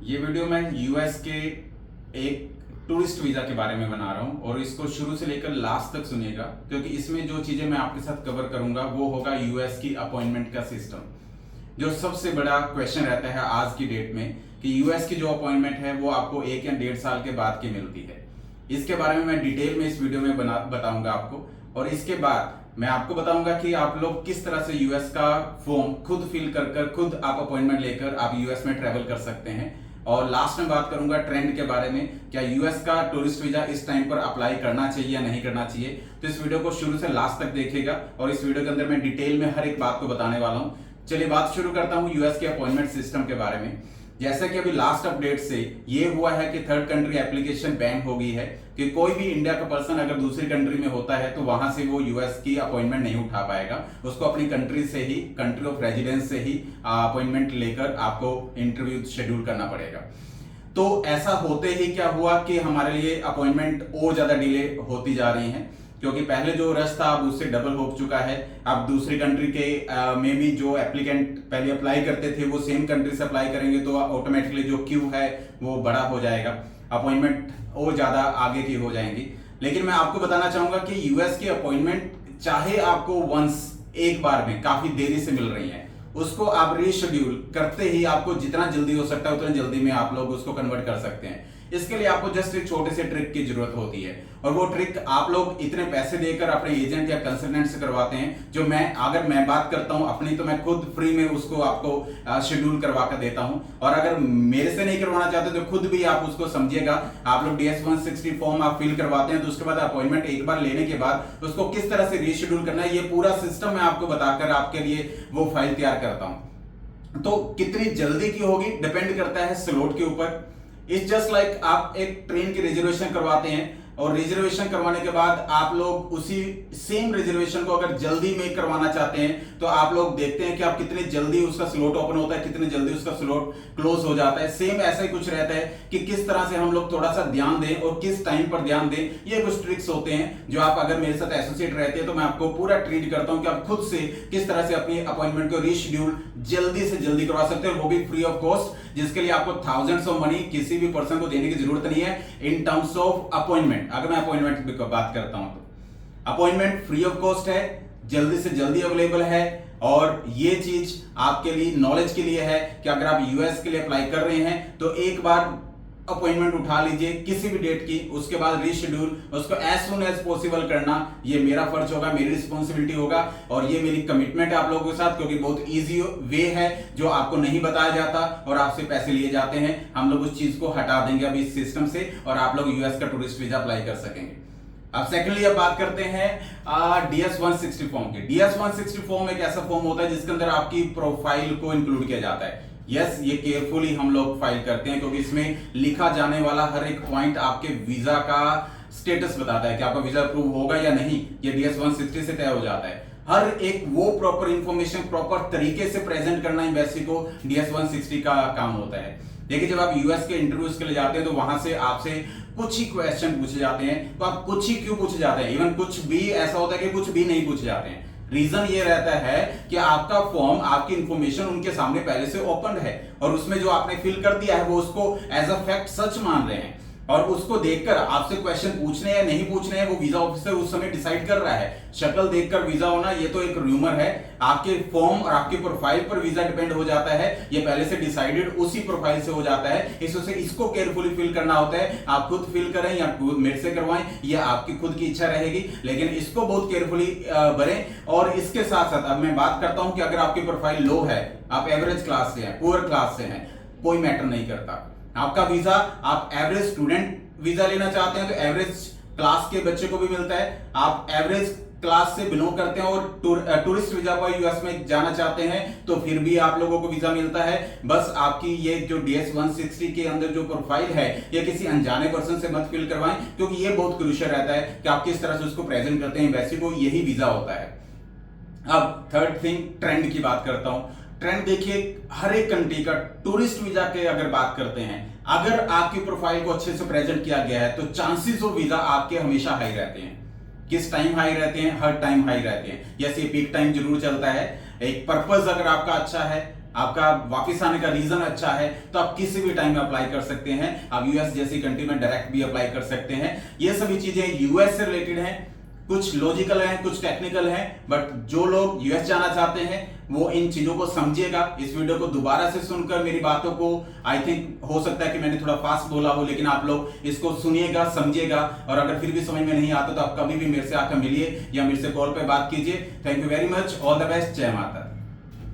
ये वीडियो मैं यूएस के एक टूरिस्ट वीजा के बारे में बना रहा हूँ और इसको शुरू से लेकर लास्ट तक सुनिएगा, क्योंकि इसमें जो चीजें मैं आपके साथ कवर करूंगा वो होगा यूएस की अपॉइंटमेंट का सिस्टम। जो सबसे बड़ा क्वेश्चन रहता है आज की डेट में कि यूएस की जो अपॉइंटमेंट है वो आपको 1 या 1.5 साल के बाद की मिलती है। इसके बारे में मैं डिटेल में इस वीडियो में बताऊंगा आपको, और इसके बाद मैं आपको बताऊंगा कि आप लोग किस तरह से यूएस का फॉर्म खुद फिल कर खुद आप अपॉइंटमेंट लेकर आप यूएस में ट्रेवल कर सकते हैं। और लास्ट में बात करूंगा ट्रेंड के बारे में, क्या यूएस का टूरिस्ट वीजा इस टाइम पर अप्लाई करना चाहिए या नहीं करना चाहिए। तो इस वीडियो को शुरू से लास्ट तक देखिएगा और इस वीडियो के अंदर मैं डिटेल में हर एक बात को बताने वाला हूं। चलिए बात शुरू करता हूं यूएस के अपॉइंटमेंट सिस्टम के बारे में। जैसा कि अभी लास्ट अपडेट से ये हुआ है कि थर्ड कंट्री एप्लीकेशन बैन हो गई है कि कोई भी इंडिया का पर्सन अगर दूसरी कंट्री में होता है तो वहां से वो यूएस की अपॉइंटमेंट नहीं उठा पाएगा। उसको अपनी कंट्री से ही, कंट्री ऑफ रेजिडेंस से ही अपॉइंटमेंट लेकर आपको इंटरव्यू शेड्यूल करना पड़ेगा। तो ऐसा होते ही क्या हुआ कि हमारे लिए अपॉइंटमेंट और ज्यादा डिले होती जा रही हैं, क्योंकि पहले जो रश था अब उससे डबल हो चुका है। अब दूसरी कंट्री के में भी जो एप्लीकेंट पहले अप्लाई करते थे वो सेम कंट्री से अप्लाई करेंगे तो ऑटोमेटिकली जो क्यू है वो बड़ा हो जाएगा, अपॉइंटमेंट और ज्यादा आगे की हो जाएंगी। लेकिन मैं आपको बताना चाहूंगा कि यूएस की अपॉइंटमेंट चाहे आपको वंस एक बार में काफी देरी से मिल रही है, उसको आप रीशेड्यूल करते ही आपको जितना जल्दी हो सकता है उतना जल्दी में आप लोग उसको कन्वर्ट कर सकते हैं। इसके लिए आपको जस्ट एक छोटे से ट्रिक की जरूरत होती है, और वो ट्रिक आप लोग इतने पैसे देकर अपने एजेंट या कंसल्टेंट से करवाते हैं। जो अगर मैं बात करता हूं अपनी, तो मैं खुद फ्री में उसको आपको शेड्यूल करवा कर देता हूं। और अगर मेरे से नहीं करवाना चाहते तो खुद भी आप उसको समझिएगा। आप लोग DS-160 फॉर्म आप फिल करवाते हैं तो उसके बाद अपॉइंटमेंट एक बार लेने के बाद उसको किस तरह से रीशेड्यूल करना है, ये पूरा सिस्टम मैं आपको बताकर आपके लिए वो फाइल तैयार करता हूं। तो कितनी जल्दी की होगी डिपेंड करता है स्लॉट के ऊपर। इट्स जस्ट लाइक आप एक ट्रेन की रिजर्वेशन करवाते हैं और रिजर्वेशन करवाने के बाद आप लोग उसी सेम रिजर्वेशन को अगर जल्दी में करवाना चाहते हैं तो आप लोग देखते हैं कि आप कितने जल्दी उसका स्लॉट ओपन होता है, कितने जल्दी उसका स्लॉट क्लोज हो जाता है। सेम ऐसा ही कुछ रहता है कि किस तरह से हम लोग थोड़ा सा ध्यान दें और किस टाइम पर ध्यान दें। ये कुछ ट्रिक्स होते हैं जो आप अगर मेरे साथ एसोसिएट रहते हैं तो मैं आपको पूरा ट्रीट करता हूं कि आप खुद से किस तरह से अपनी अपॉइंटमेंट को रीशेड्यूल जल्दी से जल्दी करवा सकते हैं, वो भी फ्री ऑफ कॉस्ट, जिसके लिए आपको थाउजेंड्स ऑफ मनी किसी भी पर्सन को देने की जरूरत नहीं है। इन टर्म्स ऑफ अपॉइंटमेंट, अगर मैं अपॉइंटमेंट की बात करता हूं तो अपॉइंटमेंट फ्री ऑफ कॉस्ट है, जल्दी से जल्दी अवेलेबल है। और ये चीज आपके लिए नॉलेज के लिए है कि अगर आप यूएस के लिए अप्लाई कर रहे हैं तो एक बार अपॉइंटमेंट उठा लीजिए किसी भी डेट की, उसके बाद रीशेड्यूल उसको एज सुन एज पॉसिबल करना, ये मेरा फर्ज होगा, मेरी रिस्पॉन्सिबिलिटी होगा और ये मेरी कमिटमेंट है आप लोगों के साथ, क्योंकि बहुत इजी वे है जो आपको नहीं बताया जाता और आपसे पैसे लिए जाते हैं। हम लोग उस चीज को हटा देंगे अभी इस सिस्टम से और आप लोग यूएस का टूरिस्ट वीजा अप्लाई कर सकेंगे। अब सेकेंडली अब बात करते हैं DS-160 फॉर्म की। DS-160 फॉर्म एक ऐसा फॉर्म होता है जिसके अंदर आपकी प्रोफाइल को इंक्लूड किया जाता है। यस, ये केयरफुली हम लोग फाइल करते हैं क्योंकि इसमें लिखा जाने वाला हर एक पॉइंट आपके वीजा का स्टेटस बताता है कि आपका वीजा अप्रूव होगा या नहीं। ये DS-160 से तय हो जाता है। हर एक वो प्रॉपर इंफॉर्मेशन प्रॉपर तरीके से प्रेजेंट करना एम्बेसी को DS-160 का काम होता है। देखिए, जब आप यूएस के इंटरव्यूज के लिए जाते हैं तो वहां से आपसे कुछ ही क्वेश्चन पूछे जाते हैं। तो आप कुछ ही क्यों पूछे जाते हैं, इवन कुछ भी ऐसा होता है कि कुछ भी नहीं पूछे जाते हैं। रीजन ये रहता है कि आपका फॉर्म, आपकी इंफॉर्मेशन उनके सामने पहले से ओपन है और उसमें जो आपने फिल कर दिया है वो उसको एज अ फैक्ट सच मान रहे हैं, और उसको देखकर आपसे क्वेश्चन पूछने या नहीं पूछने हैं वो वीजा ऑफिसर उस समय डिसाइड कर रहा है। शक्ल देखकर वीजा होना ये तो एक रूमर है, आपके फॉर्म और आपके प्रोफाइल पर वीजा डिपेंड हो जाता है, ये पहले से डिसाइडेड उसी प्रोफाइल से हो जाता है। इससे इसको केयरफुली फिल करना होता है। आप खुद फिल करें या मेरे से करवाएं, ये आपकी खुद की इच्छा रहेगी, लेकिन इसको बहुत केयरफुली भरें। और इसके साथ साथ अब मैं बात करता हूं कि अगर आपकी प्रोफाइल लो है, आप एवरेज क्लास से हैं, पुअर क्लास से हैं, कोई मैटर नहीं करता। आपका वीजा, आप एवरेज स्टूडेंट वीजा लेना चाहते हैं तो एवरेज क्लास के बच्चे को भी मिलता है। आप एवरेज क्लास से बिलोंग करते हैं और टूरिस्ट वीजा पर यूएस में जाना चाहते हैं तो फिर भी आप लोगों को वीजा मिलता है। बस आपकी ये जो DS-160 के अंदर जो प्रोफाइल है ये किसी अनजाने पर्सन से मत फिल करवाएं, क्योंकि ये बहुत क्रूशियल रहता है कि आप किस तरह से उसको प्रेजेंट करते हैं, वैसे को यही वीजा होता है। अब थर्ड थिंग, ट्रेंड की बात करता हूं। ट्रेंड देखिए, हर एक कंट्री का टूरिस्ट वीजा के अगर बात करते हैं, अगर आपकी प्रोफाइल को अच्छे से प्रेजेंट किया गया है तो चांसेस ऑफ वीजा आपके हमेशा हाई रहते हैं। किस टाइम हाई रहते हैं? हर टाइम हाई रहते हैं। यस, ये पीक टाइम जरूर चलता है। एक पर्पस अगर आपका अच्छा है, आपका वापस आने का रीजन अच्छा है, तो आप किसी भी टाइम में अप्लाई कर सकते हैं। आप यूएस जैसी कंट्री में डायरेक्ट भी अप्लाई कर सकते हैं। ये सभी चीजें यूएस से रिलेटेड हैं, कुछ लॉजिकल हैं, कुछ टेक्निकल हैं, बट जो लोग यूएस जाना चाहते हैं वो इन चीजों को समझिएगा। इस वीडियो को दोबारा से सुनकर मेरी बातों को, आई थिंक हो सकता है कि मैंने थोड़ा फास्ट बोला हो, लेकिन आप लोग इसको सुनिएगा, समझिएगा, और अगर फिर भी समझ में नहीं आता तो आप कभी भी मेरे से आकर मिलिए या मेरे से कॉल पे बात कीजिए। Thank you very much, all the best, जय माता।